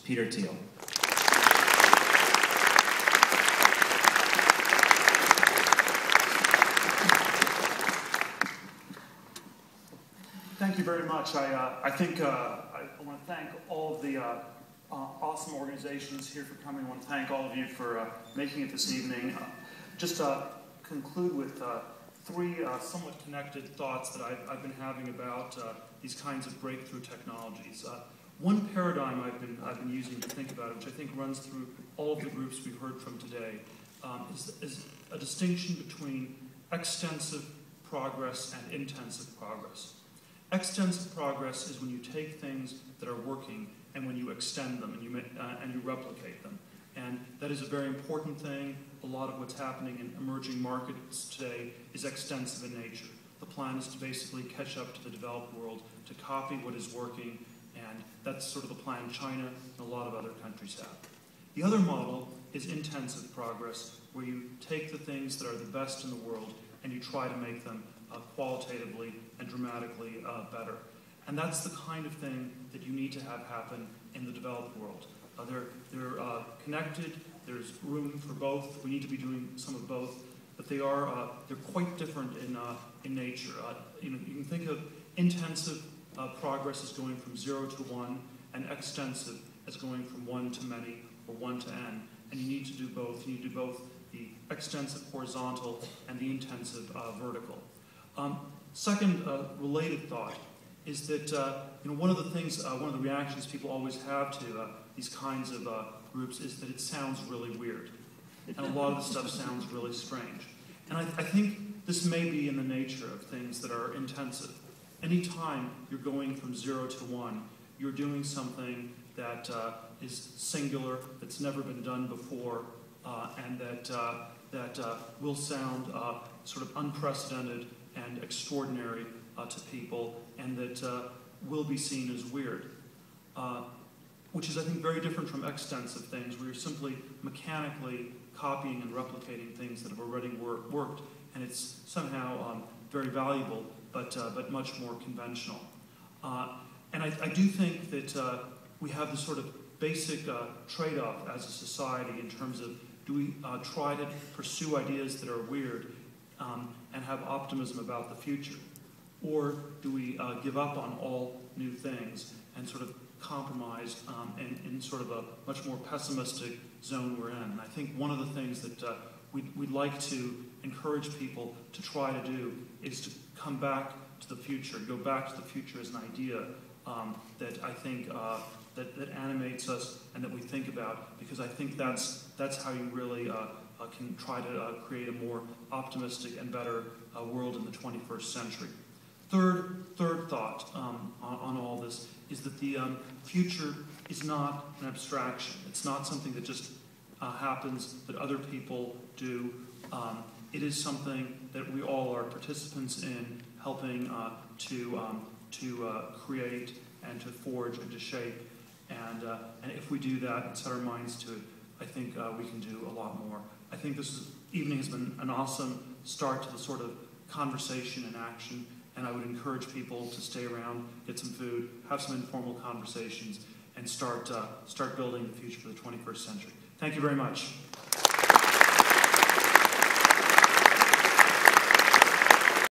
Peter Thiel. Thank you very much. I think I want to thank all of the awesome organizations here for coming. I want to thank all of you for making it this evening. Just conclude with three somewhat connected thoughts that I've been having about these kinds of breakthrough technologies. One paradigm I've been using to think about it, which I think runs through all of the groups we've heard from today, is a distinction between extensive progress and intensive progress. Extensive progress is when you take things that are working and when you extend them and you replicate them. And that is a very important thing. A lot of what's happening in emerging markets today is extensive in nature. The plan is to basically catch up to the developed world, to copy what is working, and that's sort of the plan China and a lot of other countries have. The other model is intensive progress, where you take the things that are the best in the world and you try to make them qualitatively and dramatically better. And that's the kind of thing that you need to have happen in the developed world. They're connected, there's room for both, we need to be doing some of both, but they're quite different in nature. You can think of intensive progress as going from 0 to 1, and extensive as going from 1 to many, or 1 to n, and you need to do both. You need to do both the extensive horizontal and the intensive vertical. Second related thought is that one of the things, one of the reactions people always have to these kinds of groups is that it sounds really weird, and a lot of the stuff sounds really strange. And I think this may be in the nature of things that are intensive. Anytime you're going from 0 to 1, you're doing something that is singular, that's never been done before, and that will sound sort of unprecedented and extraordinary to people, and that will be seen as weird, which is, I think, very different from extensive things, where you're simply mechanically copying and replicating things that have already worked, and it's somehow very valuable, but much more conventional. And I do think that we have this sort of basic trade-off as a society in terms of, do we try to pursue ideas that are weird and have optimism about the future? Or do we give up on all new things and sort of compromise in sort of a much more pessimistic zone we're in? And I think one of the things that we'd like to encourage people to try to do is to come back to the future, go back to the future as an idea that I think that animates us and that we think about, because I think that's how you really can try to create a more optimistic and better world in the 21st century. Third thought on all this is that the future is not an abstraction. It's not something that just happens, that other people do. It is something that we all are participants in, helping to create and to forge and to shape. And if we do that and set our minds to it, I think we can do a lot more. I think this evening has been an awesome start to the sort of conversation and action, and I would encourage people to stay around, get some food, have some informal conversations, and start building the future for the 21st century. Thank you very much.